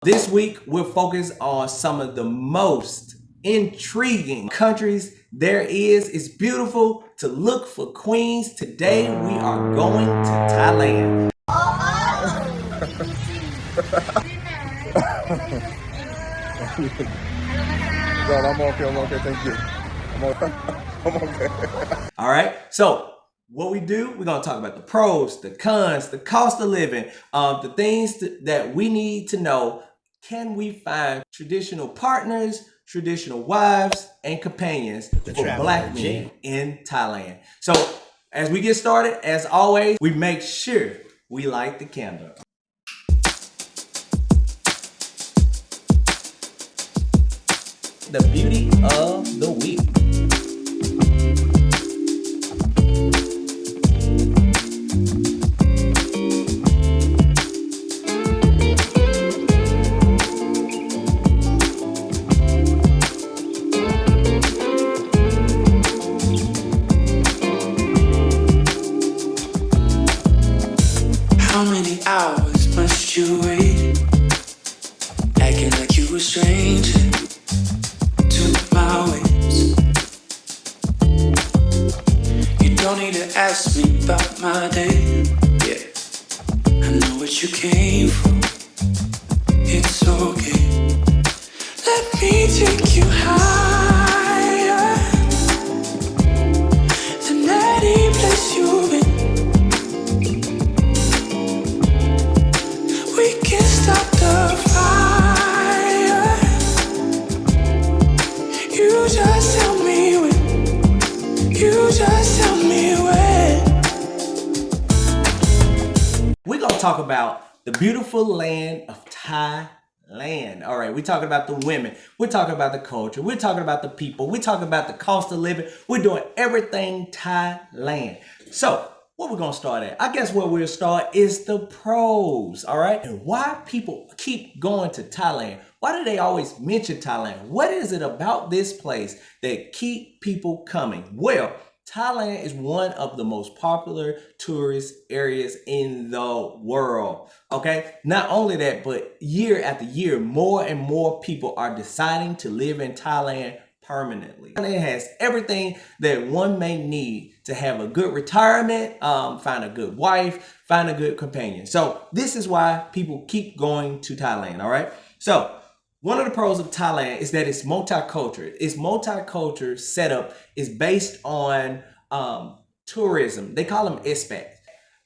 This week, we're focused on some of the most intriguing countries there is. It's beautiful to look for queens. Today, we are going to Thailand. God, I'm okay, thank you. I'm okay. All right, so what we do, we're going to talk about the pros, the cons, the cost of living, the things that we need to know. Can we find traditional partners, traditional wives, and companions for black men in Thailand? So as we get started, as always, we make sure we light the candle. The beauty of the week. How many hours must you wait? Acting like you a stranger to my ways. You don't need to ask me about my day. Yeah, I know what you came for. It's okay. Let me take you higher than any place you've been. We can stop the fire. You just tell me when. You just tell me when. We're going to talk about the beautiful land of Thailand. All right, we're talking about the women. We're talking about the culture. We're talking about the people. We're talking about the cost of living. We're doing everything Thailand. So, what we're going to start at? I guess where we'll start is the pros, all right? And why people keep going to Thailand. Why do they always mention Thailand? What is it about this place that keep people coming? Well, Thailand is one of the most popular tourist areas in the world, okay? Not only that, but year after year, more and more people are deciding to live in Thailand permanently. And it has everything that one may need to have a good retirement, find a good wife, find a good companion. So this is why people keep going to Thailand, all right? So one of the pros of Thailand is that it's multicultural. Its multicultural setup is based on tourism. They call them expats.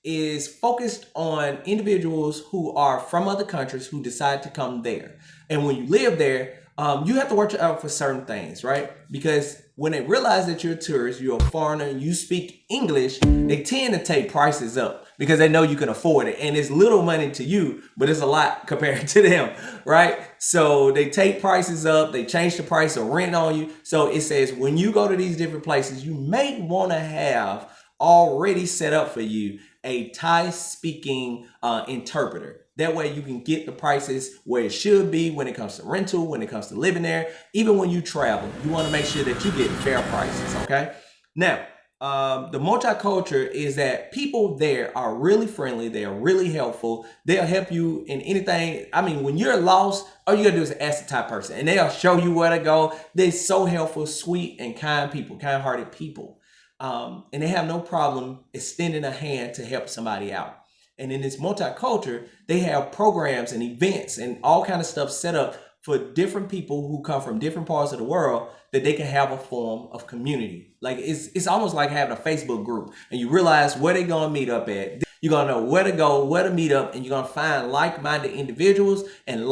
Is focused on individuals who are from other countries who decide to come there. And when you live there, you have to watch out for certain things, right? Because when they realize that you're a tourist, you're a foreigner, and you speak English, they tend to take prices up because they know you can afford it. And it's little money to you, but it's a lot compared to them, right? So they take prices up, they change the price of rent on you. So it says when you go to these different places, you may want to have already set up for you a Thai speaking interpreter. That way you can get the prices where it should be when it comes to rental, when it comes to living there. Even when you travel, you want to make sure that you get fair prices, okay? Now, the multicultural is that people there are really friendly. They are really helpful. They'll help you in anything. I mean, when you're lost, all you gotta do is ask the Thai person and they'll show you where to go. They're so helpful, sweet, and kind people, kind-hearted people. And they have no problem extending a hand to help somebody out. And in this multicultural, they have programs and events and all kind of stuff set up for different people who come from different parts of the world that they can have a form of community. Like it's almost like having a Facebook group and you realize where they're gonna meet up at. You're gonna know where to go, where to meet up, and you're gonna find like-minded individuals and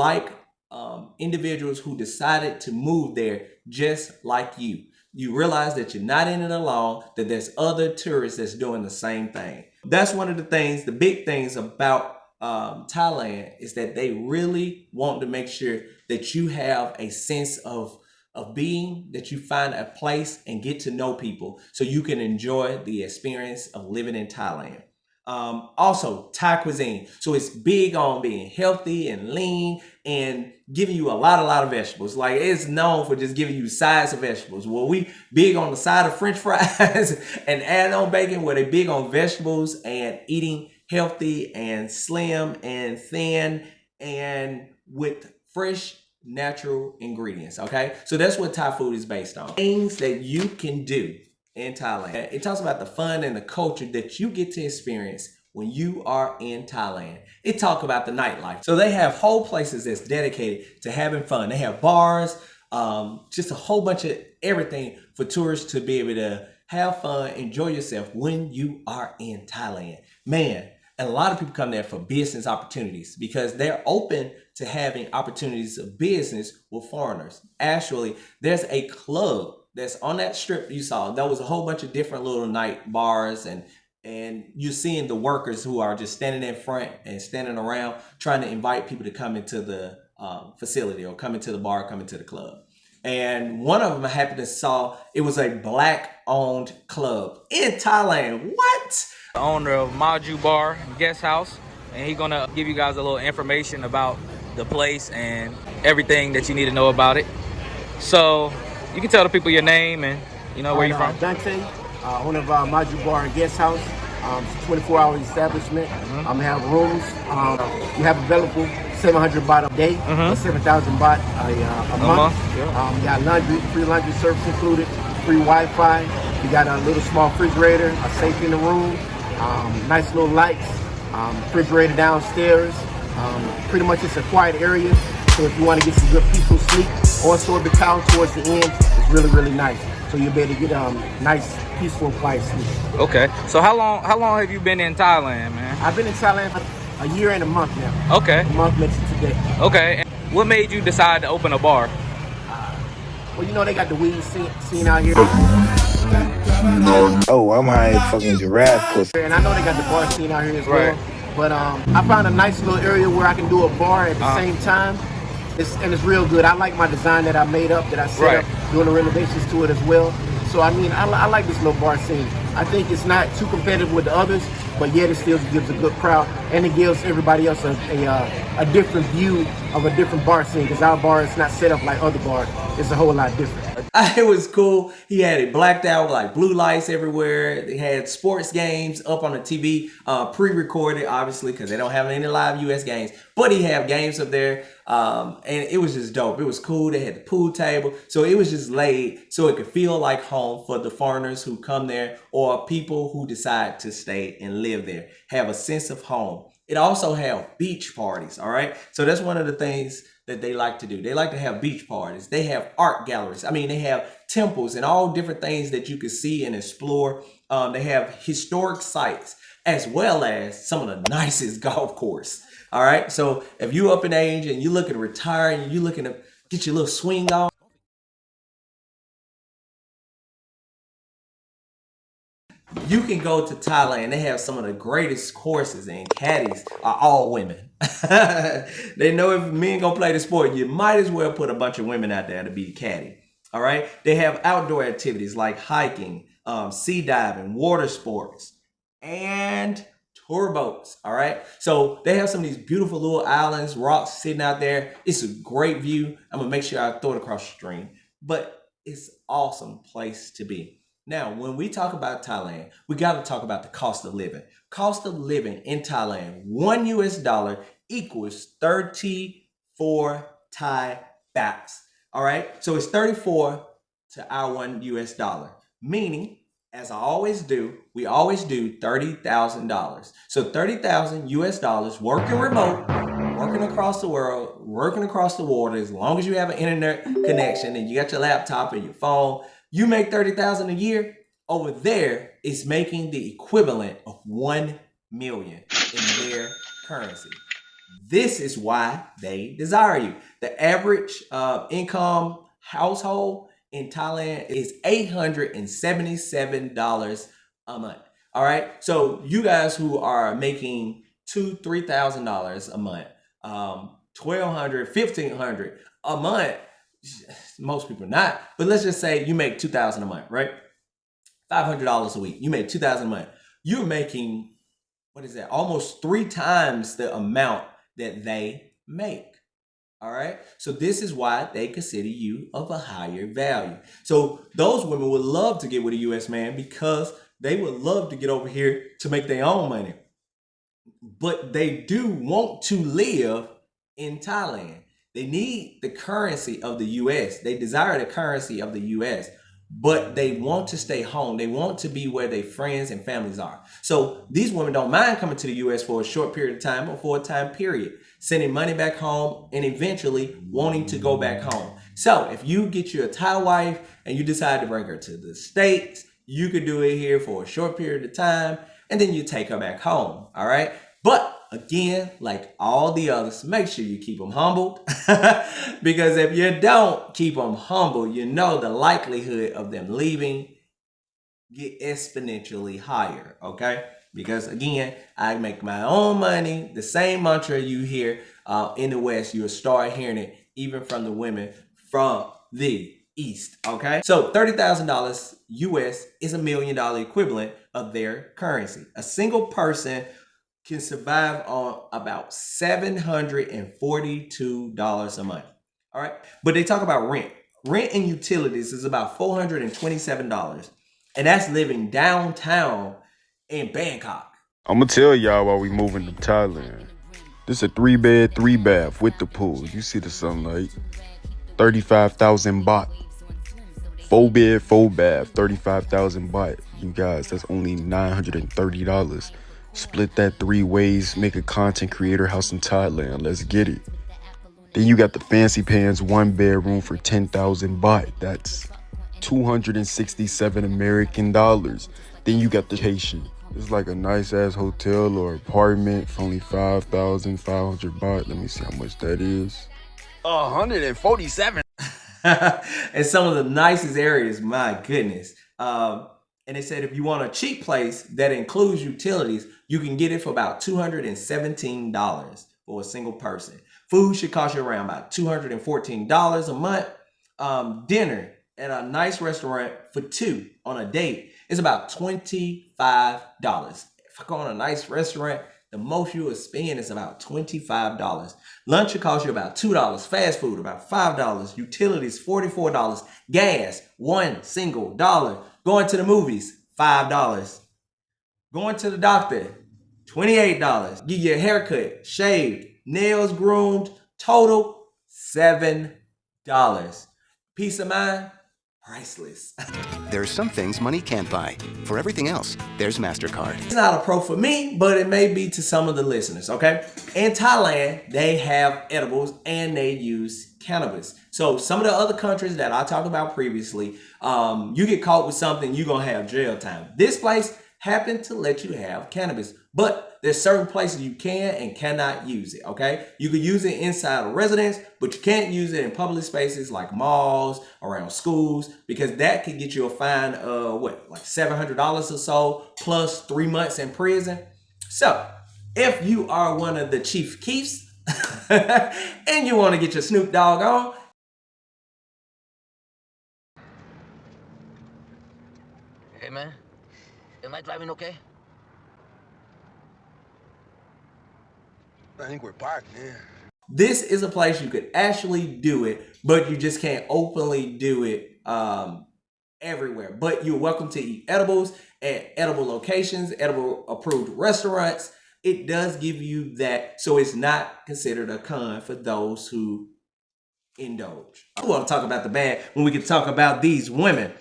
individuals who decided to move there just like you. You realize that you're not in it alone, that there's other tourists that's doing the same thing. That's one of the things, the big things about Thailand is that they really want to make sure that you have a sense of being, that you find a place and get to know people so you can enjoy the experience of living in Thailand. Also, Thai cuisine. So it's big on being healthy and lean and giving you a lot of vegetables. Like it's known for just giving you sides of vegetables. Well, we big on the side of French fries and add on bacon, where they big on vegetables and eating healthy and slim and thin and with fresh natural ingredients. Okay, so that's what Thai food is based on. Things that you can do in Thailand. It talks about the fun and the culture that you get to experience when you are in Thailand. It talks about the nightlife. So they have whole places that's dedicated to having fun. They have bars, just a whole bunch of everything for tourists to be able to have fun, enjoy yourself when you are in Thailand. Man, and a lot of people come there for business opportunities because they're open to having opportunities of business with foreigners. Actually, there's a club that's on that strip you saw. There was a whole bunch of different little night bars, and you're seeing the workers who are just standing in front and standing around trying to invite people to come into the facility or come into the bar, come into the club. And one of them I happened to saw, it was a black-owned club in Thailand. What? The owner of Maju Bar and Guest House, and he's gonna give you guys a little information about the place and everything that you need to know about it. So you can tell the people your name and where you're from. Dante, owner of Maju Bar and Guest House. It's a 24-hour establishment. Have rooms. You have available 700 baht a day, or 7,000 baht a month. Yeah. You got laundry, free laundry service included, free Wi-Fi. You got a little small refrigerator, a safe in the room, nice little lights, refrigerator downstairs. Pretty much it's a quiet area, so if you want to get some good peaceful sleep, also the town towards the end is really, really nice. So you'll be able to get nice, peaceful, quiet sleep. Okay. So how long have you been in Thailand, man? I've been in Thailand for a year and a month now. Okay. A month next to today. Okay. And what made you decide to open a bar? Well, they got the weed scene out here. Oh, I'm high fucking giraffe pussy. And I know they got the bar scene out here as Right. well. But I found a nice little area where I can do a bar at the same time. And it's real good. I like my design that I made up, that I set up, doing the renovations to it as well. So I mean, I like this little bar scene. I think it's not too competitive with the others, but yet it still gives a good crowd, and it gives everybody else a different view of a different bar scene, because our bar is not set up like other bars. It's a whole lot different. It was cool. He had it blacked out with like blue lights everywhere. They had sports games up on the TV, pre-recorded, obviously, because they don't have any live U.S. games. But he had games up there, and it was just dope. It was cool. They had the pool table, so it was just laid so it could feel like home for the foreigners who come there or people who decide to stay and live there. Have a sense of home. It also had beach parties. All right, so that's one of the things that they like to do. They like to have beach parties. They have art galleries. I mean, they have temples and all different things that you can see and explore. They have historic sites as well as some of the nicest golf course. All right. So if you up in age and you looking to retire and you looking to get your little swing on, you can go to Thailand. They have some of the greatest courses, and caddies are all women. They know if men gonna play the sport, you might as well put a bunch of women out there to be a caddy. All right. They have outdoor activities like hiking, sea diving, water sports, and tour boats. All right. So they have some of these beautiful little islands, rocks sitting out there. It's a great view. I'm gonna make sure I throw it across the stream, but it's an awesome place to be. Now, when we talk about Thailand, we got to talk about the cost of living. Cost of living in Thailand, $1 equals 34 Thai bahts. All right. So it's 34 to our $1, meaning, as I always do, we always do $30,000. So $30,000 working remote, working across the world, working across the water. As long as you have an internet connection and you got your laptop and your phone, you make $30,000 a year. Over there, it's making the equivalent of 1 million in their currency. This is why they desire you. The average income household in Thailand is $877 a month. All right. So you guys who are making $2,000-$3,000 a month, $1,200, $1,500 a month. Most people not, but let's just say you make $2,000 a month, right? $500 a week. You make $2,000 a month. You're making, what is that? Almost 3 times the amount that they make. All right. So this is why they consider you of a higher value. So those women would love to get with a U.S. man because they would love to get over here to make their own money. But they do want to live in Thailand. They need the currency of the US. They desire the currency of the US, but they want to stay home. They want to be where their friends and families are. So these women don't mind coming to the US for a short period of time or for a time period, sending money back home and eventually wanting to go back home. So if you get you a Thai wife and you decide to bring her to the States, you could do it here for a short period of time and then you take her back home. All right. But again, like all the others, make sure you keep them humbled because if you don't keep them humble, you know the likelihood of them leaving get exponentially higher, okay? Because again, I make my own money. The same mantra you hear in the West, you'll start hearing it even from the women from the East, okay? So $30,000 US is $1 million equivalent of their currency. A single person can survive on about $742 a month. All right. But they talk about rent. Rent and utilities is about $427. And that's living downtown in Bangkok. I'm gonna tell y'all why we moving to Thailand. This is a 3-bed, 3-bath with the pool. You see the sunlight. 35,000 baht. 4-bed, 4-bath, 35,000 baht. You guys, that's only $930. Split that 3 ways, make a content creator house in Thailand. Let's get it. Then you got the fancy pants 1-bedroom for 10,000 baht. That's 267 American dollars. Then you got the vacation. It's like a nice ass hotel or apartment for only 5,500 baht. Let me see how much that is. 147. And some of the nicest areas, my goodness. And they said if you want a cheap place that includes utilities, you can get it for about $217 for a single person. Food should cost you around about $214 a month. Dinner at a nice restaurant for 2 on a date is about $25. If I go on a nice restaurant, the most you will spend is about $25. Lunch should cost you about $2. Fast food, about $5. Utilities, $44. Gas, $1 single dollar. Going to the movies, $5. Going to the doctor, $28. Get your haircut, shaved, nails groomed, total $7. Peace of mind, priceless. There's some things money can't buy. For everything else, there's MasterCard. It's not a pro for me, but it may be to some of the listeners, okay? In Thailand, they have edibles and they use cannabis. So some of the other countries that I talked about previously, you get caught with something, you're going to have jail time. This place happened to let you have cannabis, but there's certain places you can and cannot use it, okay? You can use it inside a residence, but you can't use it in public spaces like malls, around schools, because that could get you a fine of like $700 or so, plus 3 months in prison. So if you are one of the Chief Keefs and you want to get your Snoop Dogg on, hey man, am I driving okay? I think we're parked, man. this is a place you could actually do it, but you just can't openly do it everywhere. But you're welcome to eat edibles at edible locations, edible approved restaurants. It does give you that, so it's not considered a con for those who indulge. I want to talk about the bad when we can talk about these women.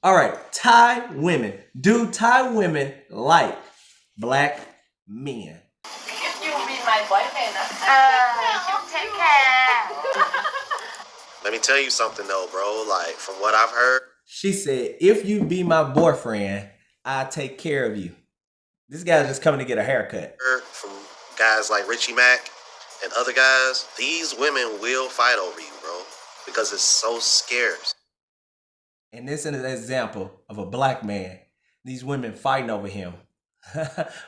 All right, Thai women. Do Thai women like black men? If you be my boyfriend, you take care. Let me tell you something though, bro. Like from what I've heard, She said, if you be my boyfriend, I'll take care of you. This guy's just coming to get a haircut. from guys like Richie Mack and other guys, these women will fight over you, bro, because it's so scarce. And this is an example of a black man. These women fighting over him.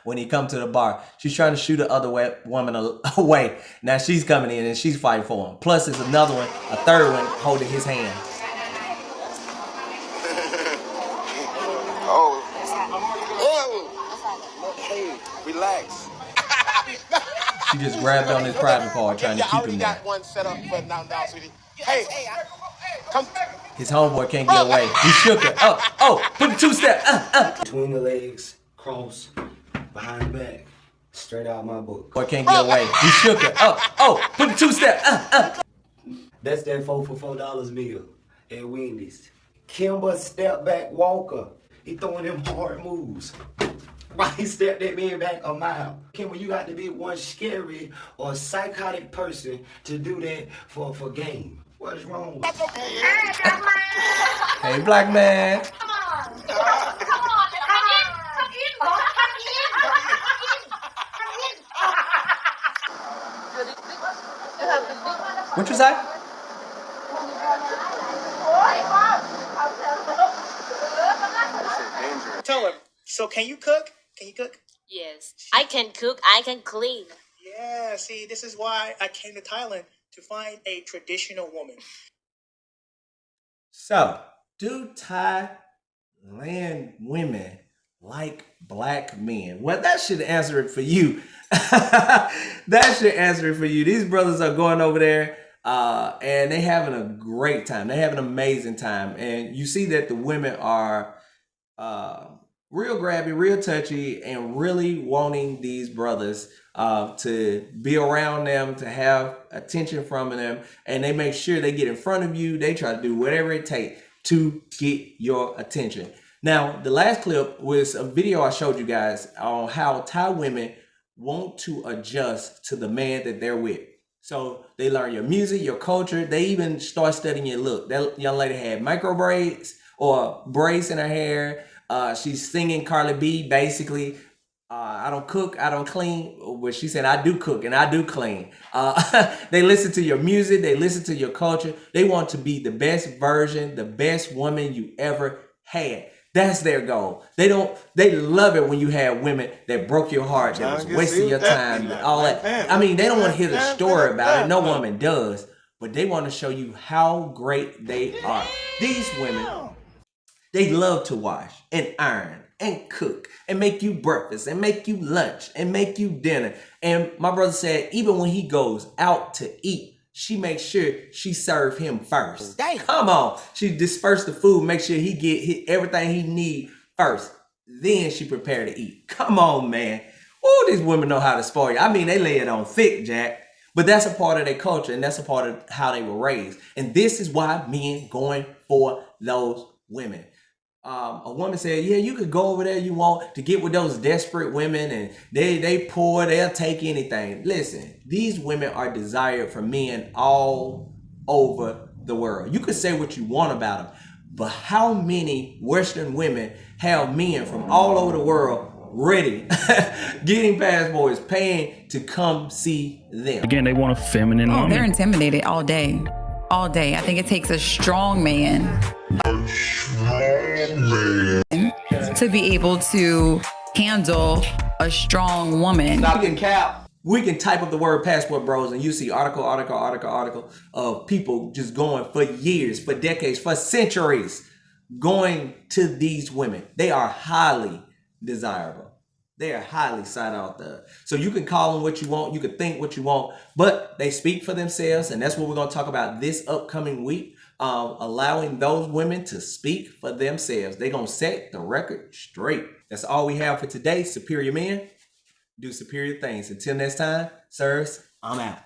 When he come to the bar, she's trying to shoot the other woman away. Now she's coming in and she's fighting for him. Plus there's another one, a third one, holding his hand. Oh. Hey, relax. She just grabbed on his private part trying to keep him there. got one set up for now, sweetie. Hey, come. His homeboy can't get away. He shook her. Oh, put the 2-step. Between the legs, cross, behind the back, Straight out my book. Boy can't get away. He shook her. Oh, put the two-step. That's that 4 for $4 meal at Wendy's. Kimber step back Walker. He throwing them hard moves. Why he stepped that man back a mile? Kimber, you got to be one scary or psychotic person to do that for game. What is wrong with you? Hey, black man. Come on. Come on. Come in, boy. What you say? Tell him. So can you cook? Can you cook? Yes, I can cook. I can clean. Yeah, see, this is why I came to Thailand, to find a traditional woman. So, do Thailand women like black men? Well, that should answer it for you. That should answer it for you. These brothers are going over there and they having a great time. They have an amazing time. And you see that the women are real grabby, real touchy, and really wanting these brothers to be around them, to have attention from them, and they make sure they get in front of you. They try to do whatever it takes to get your attention. Now, the last clip was a video I showed you guys on how Thai women want to adjust to the man that they're with. So they learn your music, your culture. They even start studying your look. That young lady had micro braids or braids in her hair. She's singing Carly B, basically. I don't cook, I don't clean. But she said, I do cook and I do clean. They listen to your music. They listen to your culture. They want to be the best version, the best woman you ever had. That's their goal. They love it when you have women that broke your heart, that was wasting your time, and all that. I mean, they don't want to hear the story about it. No woman does. But they want to show you how great they are. These women, they love to wash and iron and cook and make you breakfast and make you lunch and make you dinner. And my brother said, even when he goes out to eat, she makes sure she serve him first. Damn. Come on. She disperse the food, make sure he get everything he need first. Then she prepare to eat. Come on, man. Oh, these women know how to spoil you. I mean, they lay it on thick, Jack. But that's a part of their culture, and that's a part of how they were raised. And this is why men going for those women. A woman said, yeah, you could go over there you want to get with those desperate women, and they poor, they'll take anything. Listen, these women are desired for men all over the world. You could say what you want about them, but how many Western women have men from all over the world ready, getting passports, paying to come see them? Again, they want a feminine woman. They're intimidated all day. All day. I think it takes a strong man to be able to handle a strong woman. Now we can type up the word passport bros and you see article of people just going for years, for decades, for centuries, going to these women. They are highly desirable. They are highly sought after. So you can call them what you want. You can think what you want, but they speak for themselves. And that's what we're going to talk about this upcoming week. Allowing those women to speak for themselves. They're going to set the record straight. That's all we have for today. Superior men do superior things. Until next time, sirs, I'm out.